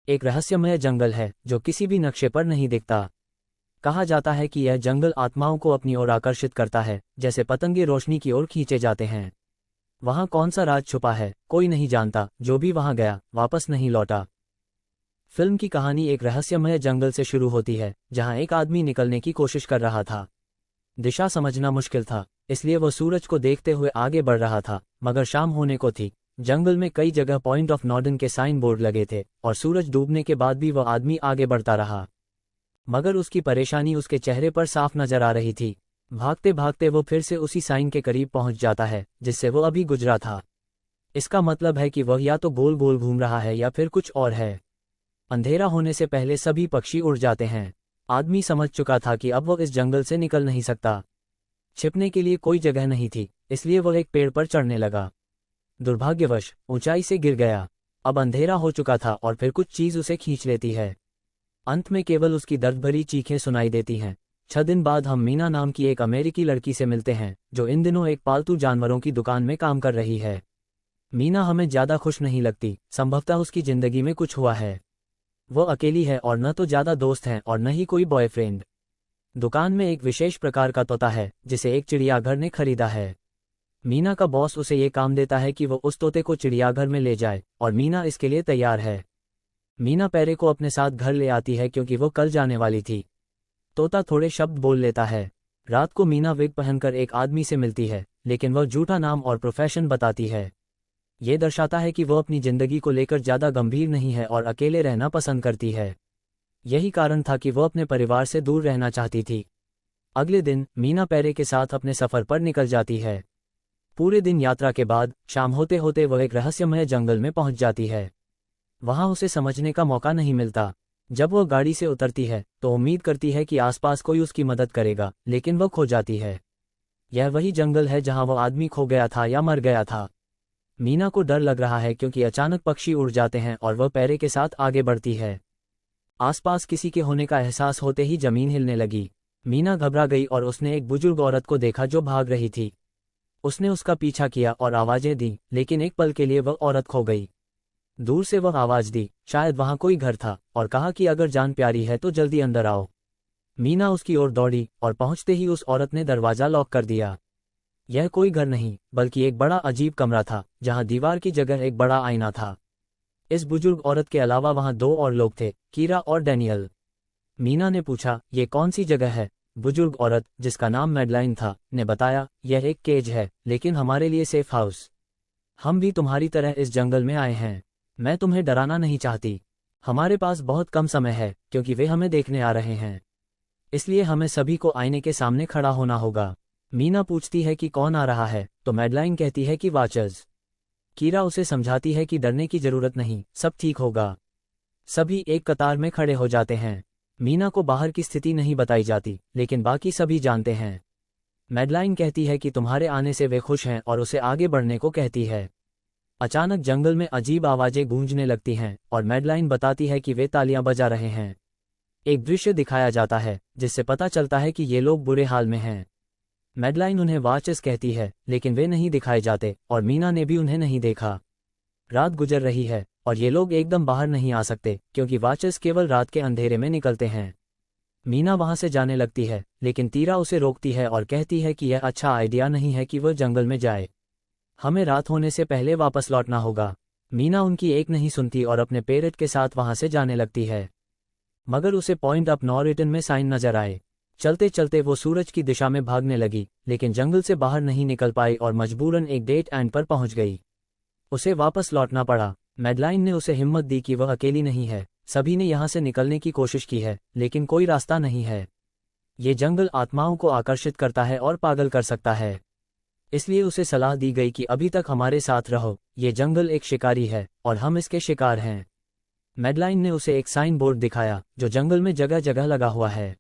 एक रहस्यमय जंगल है जो किसी भी नक्शे पर नहीं दिखता। कहा जाता है कि यह जंगल आत्माओं को अपनी ओर आकर्षित करता है, जैसे पतंगे रोशनी की ओर खींचे जाते हैं। वहां कौन सा राज छुपा है, कोई नहीं जानता। जो भी वहां गया वापस नहीं लौटा। फिल्म की कहानी एक रहस्यमय जंगल से शुरू होती है, जहां एक आदमी निकलने की कोशिश कर रहा था। दिशा समझना मुश्किल था, इसलिए वह सूरज को देखते हुए आगे बढ़ रहा था, मगर शाम होने को थी। जंगल में कई जगह पॉइंट ऑफ नॉर्डन के साइन बोर्ड लगे थे, और सूरज डूबने के बाद भी वह आदमी आगे बढ़ता रहा। मगर उसकी परेशानी उसके चेहरे पर साफ नजर आ रही थी। भागते भागते वो फिर से उसी साइन के करीब पहुंच जाता है जिससे वो अभी गुजरा था। इसका मतलब है कि वह या तो गोल गोल घूम रहा है या फिर कुछ और है। अंधेरा होने से पहले सभी पक्षी उड़ जाते हैं। आदमी समझ चुका था कि अब वो इस जंगल से निकल नहीं सकता। छिपने के लिए कोई जगह नहीं थी, इसलिए वह एक पेड़ पर चढ़ने लगा। दुर्भाग्यवश ऊंचाई से गिर गया। अब अंधेरा हो चुका था और फिर कुछ चीज उसे खींच लेती है। अंत में केवल उसकी दर्द-भरी चीखें सुनाई देती हैं। 6 दिन बाद हम मीना नाम की एक अमेरिकी लड़की से मिलते हैं, जो इन दिनों एक पालतू जानवरों की दुकान में काम कर रही है। मीना हमें ज्यादा खुश नहीं लगती, संभवतः उसकी जिंदगी में कुछ हुआ है। वो अकेली है और न तो ज्यादा दोस्त हैं और न ही कोई बॉयफ्रेंड। दुकान में एक विशेष प्रकार का तोता है जिसे एक चिड़ियाघर ने खरीदा है। मीना का बॉस उसे ये काम देता है कि वो उस तोते को चिड़ियाघर में ले जाए, और मीना इसके लिए तैयार है। मीना पैरे को अपने साथ घर ले आती है क्योंकि वो कल जाने वाली थी। तोता थोड़े शब्द बोल लेता है। रात को मीना विग पहनकर एक आदमी से मिलती है, लेकिन वह झूठा नाम और प्रोफेशन बताती है। ये दर्शाता है कि वो अपनी जिंदगी को लेकर ज्यादा गंभीर नहीं है और अकेले रहना पसंद करती है। यही कारण था कि वो अपने परिवार से दूर रहना चाहती थी। अगले दिन मीना पैरे के साथ अपने सफर पर निकल जाती है। पूरे दिन यात्रा के बाद शाम होते होते वह एक रहस्यमय जंगल में पहुंच जाती है। वहां उसे समझने का मौका नहीं मिलता। जब वह गाड़ी से उतरती है तो उम्मीद करती है कि आसपास कोई उसकी मदद करेगा, लेकिन वह खो जाती है। यह वही जंगल है जहां वह आदमी खो गया था या मर गया था। मीना को डर लग रहा है क्योंकि अचानक पक्षी उड़ जाते हैं और वह पैरे के साथ आगे बढ़ती है। आसपास किसी के होने का एहसास होते ही जमीन हिलने लगी। मीना घबरा गई और उसने एक बुजुर्ग औरत को देखा जो भाग रही थी। उसने उसका पीछा किया और आवाजें दी, लेकिन एक पल के लिए वह औरत खो गई। दूर से वह आवाज दी, शायद वहां कोई घर था, और कहा कि अगर जान प्यारी है तो जल्दी अंदर आओ। मीना उसकी ओर दौड़ी और पहुंचते ही उस औरत ने दरवाजा लॉक कर दिया। यह कोई घर नहीं बल्कि एक बड़ा अजीब कमरा था, जहां दीवार की जगह एक बड़ा आईना था। इस बुजुर्ग औरत के अलावा वहां 2 और लोग थे, कीरा और डैनियल। मीना ने पूछा, ये कौन सी जगह है? बुजुर्ग औरत, जिसका नाम मैडलाइन था, ने बताया, यह एक केज है, लेकिन हमारे लिए सेफ हाउस। हम भी तुम्हारी तरह इस जंगल में आए हैं। मैं तुम्हें डराना नहीं चाहती। हमारे पास बहुत कम समय है क्योंकि वे हमें देखने आ रहे हैं, इसलिए हमें सभी को आईने के सामने खड़ा होना होगा। मीना पूछती है कि कौन आ रहा है, तो मैडलाइन कहती है कि वाचर्स। कीरा उसे समझाती है कि डरने की जरूरत नहीं, सब ठीक होगा। सभी एक कतार में खड़े हो जाते हैं। मीना को बाहर की स्थिति नहीं बताई जाती, लेकिन बाकी सभी जानते हैं। मैडलाइन कहती है कि तुम्हारे आने से वे खुश हैं और उसे आगे बढ़ने को कहती है। अचानक जंगल में अजीब आवाजें गूंजने लगती हैं और मैडलाइन बताती है कि वे तालियां बजा रहे हैं। एक दृश्य दिखाया जाता है जिससे पता चलता है कि ये लोग बुरे हाल में हैं। मैडलाइन उन्हें वाचर्स कहती है, लेकिन वे नहीं दिखाए जाते और मीना ने भी उन्हें नहीं देखा। रात गुजर रही है और ये लोग एकदम बाहर नहीं आ सकते क्योंकि वाचर्स केवल रात के अंधेरे में निकलते हैं। मीना वहां से जाने लगती है, लेकिन तीरा उसे रोकती है और कहती है कि यह अच्छा आइडिया नहीं है कि वह जंगल में जाए। हमें रात होने से पहले वापस लौटना होगा। मीना उनकी एक नहीं सुनती और अपने पेरेट के साथ वहां से जाने लगती है, मगर उसे पॉइंट ऑफ नो रिटर्न में साइन नजर आए। चलते चलते वो सूरज की दिशा में भागने लगी, लेकिन जंगल से बाहर नहीं निकल पाई और मजबूरन एक डेड एंड पर पहुंच गई। उसे वापस लौटना पड़ा। मैडलाइन ने उसे हिम्मत दी कि वह अकेली नहीं है। सभी ने यहां से निकलने की कोशिश की है, लेकिन कोई रास्ता नहीं है। ये जंगल आत्माओं को आकर्षित करता है और पागल कर सकता है, इसलिए उसे सलाह दी गई कि अभी तक हमारे साथ रहो। ये जंगल एक शिकारी है और हम इसके शिकार हैं। मैडलाइन ने उसे एक साइन बोर्ड दिखाया जो जंगल में जगह जगह लगा हुआ है।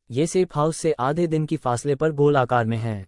ये सेफ हाउस से आधे दिन की फासले पर गोल आकार में है।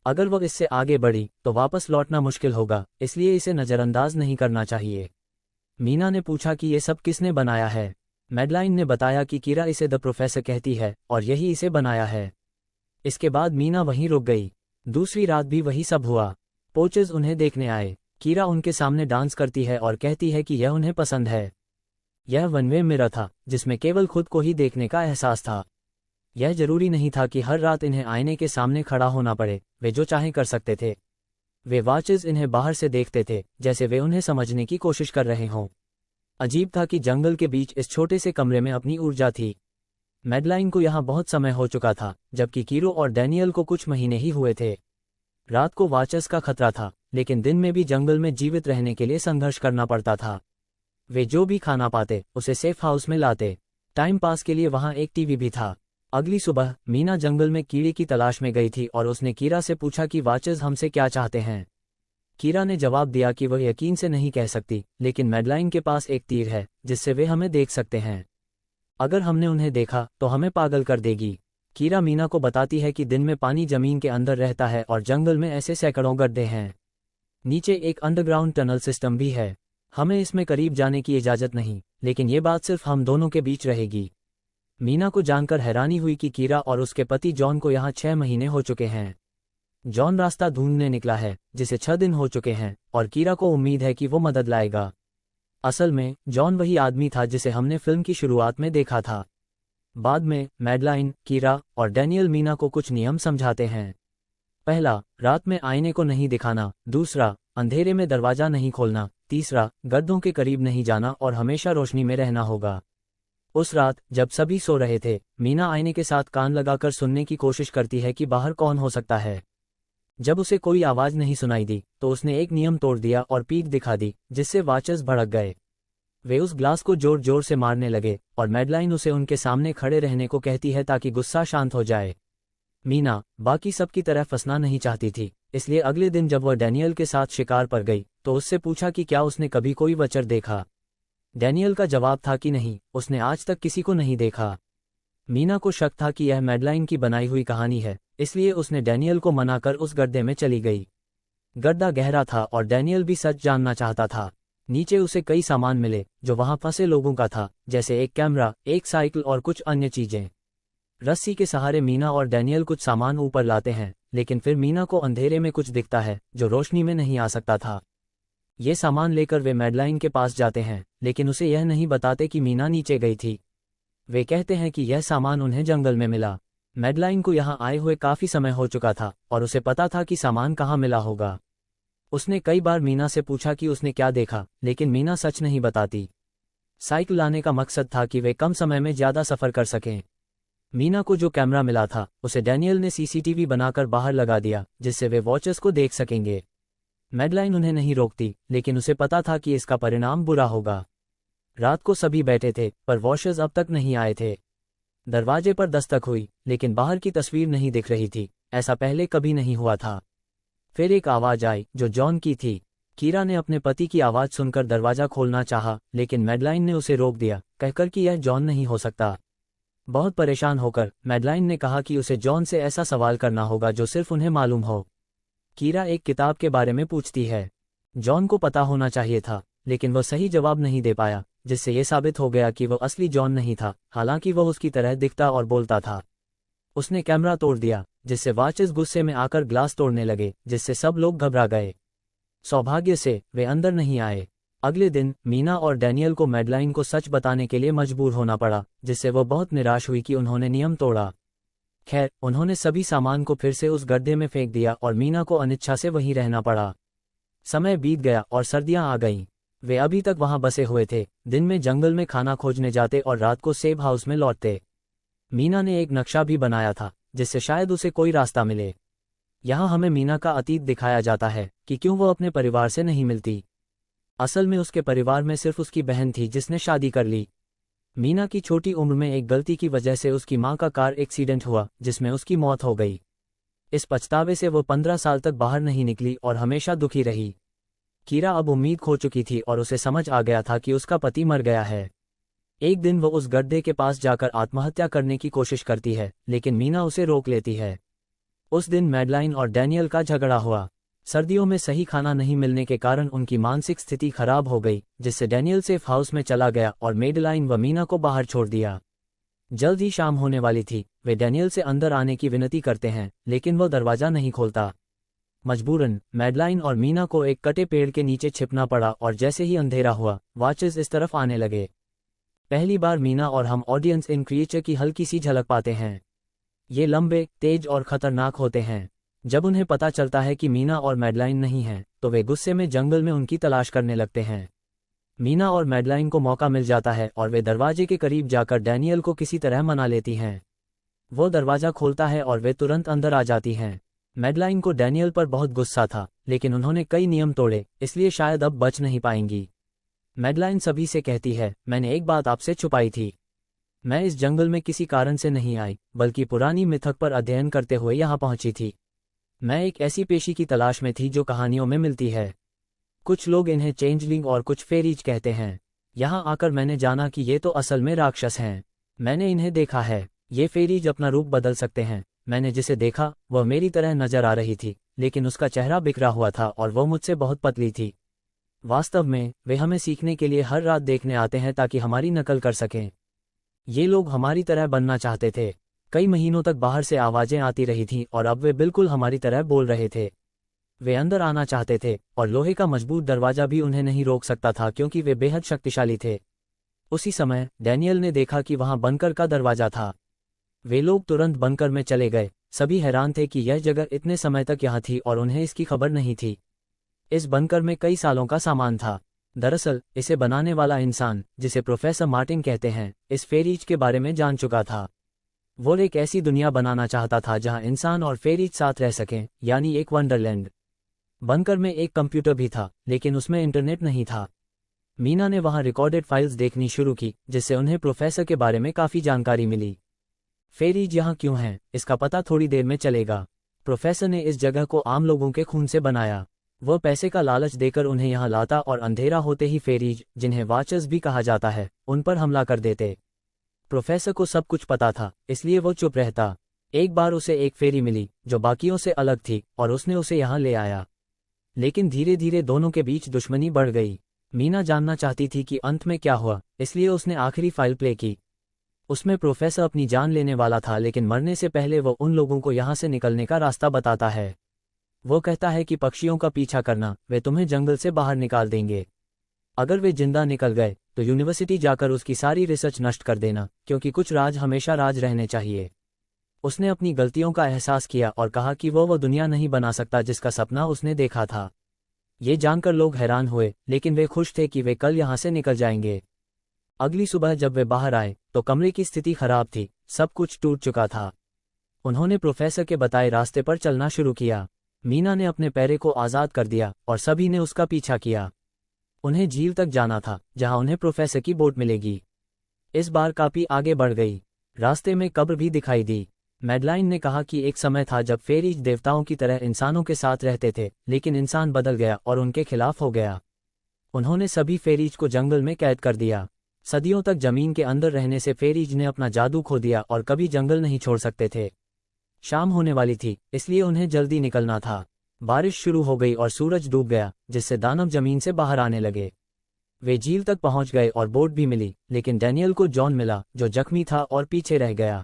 अगर वह इससे आगे बढ़ी तो वापस लौटना मुश्किल होगा, इसलिए इसे नज़रअंदाज नहीं करना चाहिए। मीना ने पूछा कि ये सब किसने बनाया है। मैडलाइन ने बताया कि कीरा इसे द प्रोफेसर कहती है और यही इसे बनाया है। इसके बाद मीना वहीं रुक गई। दूसरी रात भी वही सब हुआ। पोचर्स उन्हें देखने आए। कीरा उनके सामने डांस करती है और कहती है कि यह उन्हें पसंद है। यह वन वे मिरर था जिसमें केवल खुद को ही देखने का एहसास था। यह जरूरी नहीं था कि हर रात इन्हें आईने के सामने खड़ा होना पड़े, वे जो चाहें कर सकते थे। वे वॉचेस इन्हें बाहर से देखते थे, जैसे वे उन्हें समझने की कोशिश कर रहे हों। अजीब था कि जंगल के बीच इस छोटे से कमरे में अपनी ऊर्जा थी। मैडलाइन को यहाँ बहुत समय हो चुका था, जबकि कीरो और डैनियल को कुछ महीने ही हुए थे। रात को वॉचेस का खतरा था, लेकिन दिन में भी जंगल में जीवित रहने के लिए संघर्ष करना पड़ता था। वे जो भी खाना पाते उसे सेफ हाउस में लाते। टाइम पास के लिए वहाँ एक टीवी भी था। अगली सुबह मीना जंगल में कीड़े की तलाश में गई थी और उसने कीरा से पूछा कि वॉचेस हमसे क्या चाहते हैं। कीरा ने जवाब दिया कि वह यकीन से नहीं कह सकती, लेकिन मैडलाइन के पास एक तीर है जिससे वे हमें देख सकते हैं। अगर हमने उन्हें देखा तो हमें पागल कर देगी। कीरा मीना को बताती है कि दिन में पानी जमीन के अंदर रहता है और जंगल में ऐसे सैकड़ों गड्ढे हैं। नीचे एक अंडरग्राउंड टनल सिस्टम भी है। हमें इसमें करीब जाने की इजाजत नहीं, लेकिन ये बात सिर्फ हम दोनों के बीच रहेगी। मीना को जानकर हैरानी हुई कि कीरा और उसके पति जॉन को यहाँ 6 महीने हो चुके हैं। जॉन रास्ता ढूंढने निकला है जिसे 6 दिन हो चुके हैं, और कीरा को उम्मीद है कि वो मदद लाएगा। असल में जॉन वही आदमी था जिसे हमने फिल्म की शुरुआत में देखा था। बाद में मैडलाइन, कीरा और डैनियल मीना को कुछ नियम समझाते हैं। पहला, रात में आईने को नहीं दिखाना। दूसरा, अंधेरे में दरवाजा नहीं खोलना। तीसरा, गड्ढों के करीब नहीं जाना और हमेशा रोशनी में रहना होगा। उस रात जब सभी सो रहे थे, मीना आईने के साथ कान लगाकर सुनने की कोशिश करती है कि बाहर कौन हो सकता है। जब उसे कोई आवाज नहीं सुनाई दी तो उसने एक नियम तोड़ दिया और पीठ दिखा दी, जिससे वॉचेस भड़क गए। वे उस ग्लास को जोर जोर से मारने लगे और मैडलाइन उसे उनके सामने खड़े रहने को कहती है ताकि गुस्सा शांत हो जाए। मीना बाकी सब की तरह फंसना नहीं चाहती थी, इसलिए अगले दिन जब वह डैनियल के साथ शिकार पर गई तो उससे पूछा कि क्या उसने कभी कोई वचर देखा। डैनियल का जवाब था कि नहीं, उसने आज तक किसी को नहीं देखा। मीना को शक था कि यह मैडलाइन की बनाई हुई कहानी है, इसलिए उसने डैनियल को मनाकर उस गड्ढे में चली गई। गड्ढा गहरा था और डैनियल भी सच जानना चाहता था। नीचे उसे कई सामान मिले जो वहां फंसे लोगों का था, जैसे एक कैमरा, एक साइकिल और कुछ अन्य चीजें। रस्सी के सहारे मीना और डैनियल कुछ सामान ऊपर लाते हैं, लेकिन फिर मीना को अंधेरे में कुछ दिखता है जो रोशनी में नहीं आ सकता था। ये सामान लेकर वे मैडलाइन के पास जाते हैं, लेकिन उसे यह नहीं बताते कि मीना नीचे गई थी। वे कहते हैं कि यह सामान उन्हें जंगल में मिला। मैडलाइन को यहाँ आए हुए काफी समय हो चुका था और उसे पता था कि सामान कहाँ मिला होगा। उसने कई बार मीना से पूछा कि उसने क्या देखा, लेकिन मीना सच नहीं बताती। साइकिल लाने का मकसद था कि वे कम समय में ज्यादा सफर कर सकें। मीना को जो कैमरा मिला था उसे डैनियल ने सीसीटीवी बनाकर बाहर लगा दिया, जिससे वे वॉचेस को देख सकेंगे। मैडलाइन उन्हें नहीं रोकती, लेकिन उसे पता था कि इसका परिणाम बुरा होगा। रात को सभी बैठे थे, पर वॉचर्स अब तक नहीं आए थे। दरवाजे पर दस्तक हुई, लेकिन बाहर की तस्वीर नहीं दिख रही थी। ऐसा पहले कभी नहीं हुआ था। फिर एक आवाज आई जो जॉन की थी। कीरा ने अपने पति की आवाज सुनकर दरवाजा खोलना चाहा, लेकिन मैडलाइन ने उसे रोक दिया, कहकर कि यह जॉन नहीं हो सकता। बहुत परेशान होकर मैडलाइन ने कहा कि उसे जॉन से ऐसा सवाल करना होगा जो सिर्फ उन्हें मालूम हो। कीरा एक किताब के बारे में पूछती है। जॉन को पता होना चाहिए था, लेकिन वह सही जवाब नहीं दे पाया, जिससे यह साबित हो गया कि वह असली जॉन नहीं था, हालांकि वह उसकी तरह दिखता और बोलता था। उसने कैमरा तोड़ दिया, जिससे वॉचेस गुस्से में आकर ग्लास तोड़ने लगे, जिससे सब लोग घबरा गए। सौभाग्य से वे अंदर नहीं आए। अगले दिन मीना और डैनियल को मैडलाइन को सच बताने के लिए मजबूर होना पड़ा, जिससे वह बहुत निराश हुई कि उन्होंने नियम तोड़ा। खैर, उन्होंने सभी सामान को फिर से उस गड्ढे में फेंक दिया और मीना को अनिच्छा से वहीं रहना पड़ा। समय बीत गया और सर्दियां आ गईं। वे अभी तक वहां बसे हुए थे, दिन में जंगल में खाना खोजने जाते और रात को सेब हाउस में लौटते। मीना ने एक नक्शा भी बनाया था, जिससे शायद उसे कोई रास्ता मिले। यहाँ हमें मीना का अतीत दिखाया जाता है कि क्यों वह अपने परिवार से नहीं मिलती। असल में उसके परिवार में सिर्फ उसकी बहन थी जिसने शादी कर ली। मीना की छोटी उम्र में एक गलती की वजह से उसकी मां का कार एक्सीडेंट हुआ, जिसमें उसकी मौत हो गई। इस पछतावे से वो 15 साल तक बाहर नहीं निकली और हमेशा दुखी रही। कीरा अब उम्मीद खो चुकी थी और उसे समझ आ गया था कि उसका पति मर गया है। एक दिन वो उस गड्ढे के पास जाकर आत्महत्या करने की कोशिश करती है, लेकिन मीना उसे रोक लेती है। उस दिन मैडलाइन और डैनियल का झगड़ा हुआ। सर्दियों में सही खाना नहीं मिलने के कारण उनकी मानसिक स्थिति खराब हो गई, जिससे डैनियल सेफ हाउस में चला गया और मैडलाइन व मीना को बाहर छोड़ दिया। जल्द ही शाम होने वाली थी। वे डैनियल से अंदर आने की विनती करते हैं, लेकिन वह दरवाजा नहीं खोलता। मजबूरन मैडलाइन और मीना को एक कटे पेड़ के नीचे छिपना पड़ा और जैसे ही अंधेरा हुआ, वॉचेस इस तरफ आने लगे। पहली बार मीना और हम ऑडियंस इन क्रिएचर की हल्की सी झलक पाते हैं। ये लंबे, तेज और खतरनाक होते हैं। जब उन्हें पता चलता है कि मीना और मैडलाइन नहीं हैं, तो वे गुस्से में जंगल में उनकी तलाश करने लगते हैं। मीना और मैडलाइन को मौका मिल जाता है और वे दरवाजे के करीब जाकर डैनियल को किसी तरह मना लेती हैं। वो दरवाजा खोलता है और वे तुरंत अंदर आ जाती हैं। मैडलाइन को डैनियल पर बहुत गुस्सा था, लेकिन उन्होंने कई नियम तोड़े, इसलिए शायद अब बच नहीं पाएंगी। मैडलाइन सभी से कहती है, मैंने एक बात आपसे छुपाई थी। मैं इस जंगल में किसी कारण से नहीं आई, बल्कि पुरानी मिथक पर अध्ययन करते हुए यहाँ पहुंची थी। मैं एक ऐसी पेशी की तलाश में थी जो कहानियों में मिलती है। कुछ लोग इन्हें चेंजलिंग और कुछ फेरीज कहते हैं। यहाँ आकर मैंने जाना कि ये तो असल में राक्षस हैं। मैंने इन्हें देखा है। ये फेरीज अपना रूप बदल सकते हैं। मैंने जिसे देखा वह मेरी तरह नजर आ रही थी, लेकिन उसका चेहरा बिखरा हुआ था और वह मुझसे बहुत पतली थी। वास्तव में वे हमें सीखने के लिए हर रात देखने आते हैं ताकि हमारी नकल कर सकें। ये लोग हमारी तरह बनना चाहते थे। कई महीनों तक बाहर से आवाजें आती रही थीं और अब वे बिल्कुल हमारी तरह बोल रहे थे। वे अंदर आना चाहते थे और लोहे का मजबूत दरवाजा भी उन्हें नहीं रोक सकता था क्योंकि वे बेहद शक्तिशाली थे। उसी समय डैनियल ने देखा कि वहां बंकर का दरवाजा था। वे लोग तुरंत बंकर में चले गए। सभी हैरान थे कि यह जगह इतने समय तक यहाँ थी और उन्हें इसकी खबर नहीं थी। इस बंकर में कई सालों का सामान था। दरअसल इसे बनाने वाला इंसान, जिसे प्रोफेसर मार्टिन कहते हैं, इस फेरीज के बारे में जान चुका था। वो एक ऐसी दुनिया बनाना चाहता था जहां इंसान और फेरीज साथ रह सकें, यानी एक वंडरलैंड। बंकर में एक कंप्यूटर भी था, लेकिन उसमें इंटरनेट नहीं था। मीना ने वहां रिकॉर्डेड फाइल्स देखनी शुरू की, जिससे उन्हें प्रोफेसर के बारे में काफी जानकारी मिली। फेरीज यहाँ क्यों हैं, इसका पता थोड़ी देर में चलेगा। प्रोफेसर ने इस जगह को आम लोगों के खून से बनाया। वह पैसे का लालच देकर उन्हें यहाँ लाता और अंधेरा होते ही फेरीज, जिन्हें वाचर्स भी कहा जाता है, उन पर हमला कर देते। प्रोफेसर को सब कुछ पता था, इसलिए वो चुप रहता। एक बार उसे एक फेरी मिली जो बाकियों से अलग थी और उसने उसे यहाँ ले आया। लेकिन धीरे धीरे दोनों के बीच दुश्मनी बढ़ गई। मीना जानना चाहती थी कि अंत में क्या हुआ, इसलिए उसने आखिरी फाइल प्ले की। उसमें प्रोफेसर अपनी जान लेने वाला था, लेकिन मरने से पहले वो उन लोगों को यहाँ से निकलने का रास्ता बताता है। वो कहता है कि पक्षियों का पीछा करना, वे तुम्हें जंगल से बाहर निकाल देंगे। अगर वे जिंदा निकल गए तो यूनिवर्सिटी जाकर उसकी सारी रिसर्च नष्ट कर देना, क्योंकि कुछ राज हमेशा राज रहने चाहिए। उसने अपनी गलतियों का एहसास किया और कहा कि वो दुनिया नहीं बना सकता जिसका सपना उसने देखा था। ये जानकर लोग हैरान हुए, लेकिन वे खुश थे कि वे कल यहाँ से निकल जाएंगे। अगली सुबह जब वे बाहर आए तो कमरे की स्थिति खराब थी, सब कुछ टूट चुका था। उन्होंने प्रोफेसर के बताए रास्ते पर चलना शुरू किया। मीना ने अपने पैरे को आज़ाद कर दिया और सभी ने उसका पीछा किया। उन्हें झील तक जाना था, जहां उन्हें प्रोफेसर की बोट मिलेगी। इस बार काफी आगे बढ़ गई। रास्ते में कब्र भी दिखाई दी। मैडलाइन ने कहा कि एक समय था जब फेरीज देवताओं की तरह इंसानों के साथ रहते थे, लेकिन इंसान बदल गया और उनके खिलाफ हो गया। उन्होंने सभी फेरीज को जंगल में कैद कर दिया। सदियों तक जमीन के अंदर रहने से फेरीज ने अपना जादू खो दिया और कभी जंगल नहीं छोड़ सकते थे। शाम होने वाली थी, इसलिए उन्हें जल्दी निकलना था। बारिश शुरू हो गई और सूरज डूब गया, जिससे दानव जमीन से बाहर आने लगे। वे झील तक पहुंच गए और बोट भी मिली, लेकिन डैनियल को जॉन मिला जो जख्मी था और पीछे रह गया।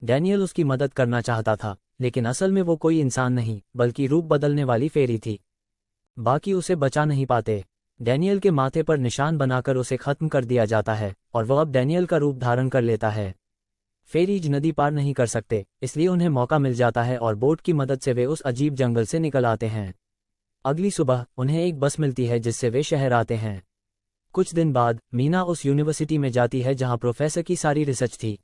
डैनियल उसकी मदद करना चाहता था, लेकिन असल में वो कोई इंसान नहीं बल्कि रूप बदलने वाली फेरी थी। बाकी उसे बचा नहीं पाते। डैनियल के माथे पर निशान बनाकर उसे खत्म कर दिया जाता है और वह अब डैनियल का रूप धारण कर लेता है। फेरीज नदी पार नहीं कर सकते, इसलिए उन्हें मौका मिल जाता है और बोट की मदद से वे उस अजीब जंगल से निकल आते हैं। अगली सुबह उन्हें एक बस मिलती है जिससे वे शहर आते हैं। कुछ दिन बाद मीना उस यूनिवर्सिटी में जाती है जहां प्रोफेसर की सारी रिसर्च थी।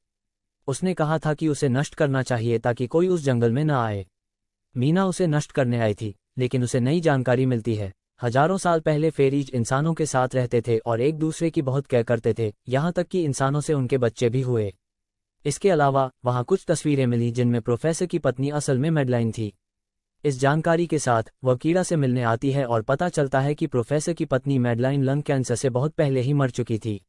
उसने कहा था कि उसे नष्ट करना चाहिए ताकि कोई उस जंगल में न आए। मीना उसे नष्ट करने आई थी, लेकिन उसे नई जानकारी मिलती है। हजारों साल पहले फेरीज इंसानों के साथ रहते थे और एक दूसरे की बहुत केयर करते थे, यहाँ तक कि इंसानों से उनके बच्चे भी हुए। इसके अलावा वहाँ कुछ तस्वीरें मिली जिनमें प्रोफेसर की पत्नी असल में मैडलाइन थी। इस जानकारी के साथ वह कीड़ा से मिलने आती है और पता चलता है कि प्रोफेसर की पत्नी मैडलाइन लंग कैंसर से बहुत पहले ही मर चुकी थी।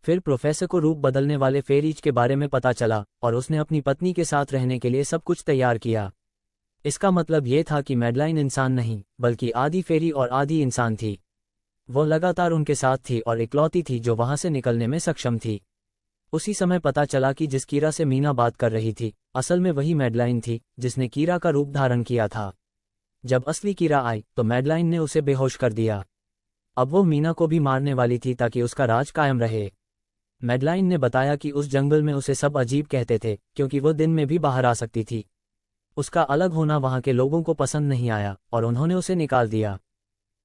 फिर प्रोफेसर को रूप बदलने वाले फेरीज के बारे में पता चला और उसने अपनी पत्नी के साथ रहने के लिए सब कुछ तैयार किया। इसका मतलब ये था कि मैडलाइन इंसान नहीं बल्कि आधी फेरी और आधी इंसान थी। वो लगातार उनके साथ थी और इकलौती थी जो वहां से निकलने में सक्षम थी। उसी समय पता चला कि जिस कीड़ा से मीना बात कर रही थी असल में वही मैडलाइन थी जिसने कीड़ा का रूप धारण किया था। जब असली कीड़ा आई तो मैडलाइन ने उसे बेहोश कर दिया। अब वो मीना को भी मारने वाली थी ताकि उसका राज कायम रहे। मैडलाइन ने बताया कि उस जंगल में उसे सब अजीब कहते थे क्योंकि वो दिन में भी बाहर आ सकती थी। उसका अलग होना वहाँ के लोगों को पसंद नहीं आया और उन्होंने उसे निकाल दिया।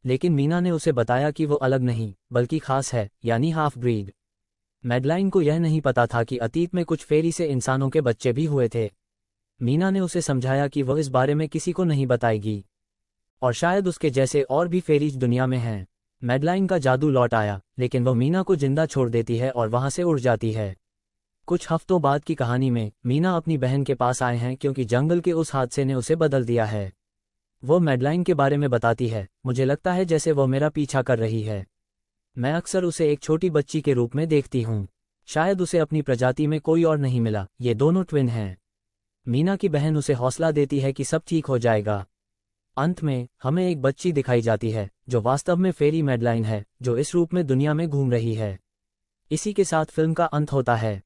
लेकिन मीना ने उसे बताया कि वो अलग नहीं बल्कि खास है, यानी हाफ ब्रीड। मैडलाइन को यह नहीं पता था कि अतीत में कुछ फेरी से इंसानों के बच्चे भी हुए थे। मीना ने उसे समझाया कि वह इस बारे में किसी को नहीं बताएगी और शायद उसके जैसे और भी फेरीज दुनिया में हैं। मैडलाइन का जादू लौट आया, लेकिन वह मीना को जिंदा छोड़ देती है और वहां से उड़ जाती है। कुछ हफ्तों बाद की कहानी में मीना अपनी बहन के पास आए हैं क्योंकि जंगल के उस हादसे ने उसे बदल दिया है। वो मैडलाइन के बारे में बताती है, मुझे लगता है जैसे वो मेरा पीछा कर रही है। मैं अक्सर उसे एक छोटी बच्ची के रूप में देखती हूँ। शायद उसे अपनी प्रजाति में कोई और नहीं मिला, ये दोनों ट्विन हैं। मीना की बहन उसे हौसला देती है कि सब ठीक हो जाएगा। अंत में हमें एक बच्ची दिखाई जाती है जो वास्तव में फेरी मैडलाइन है, जो इस रूप में दुनिया में घूम रही है। इसी के साथ फिल्म का अंत होता है।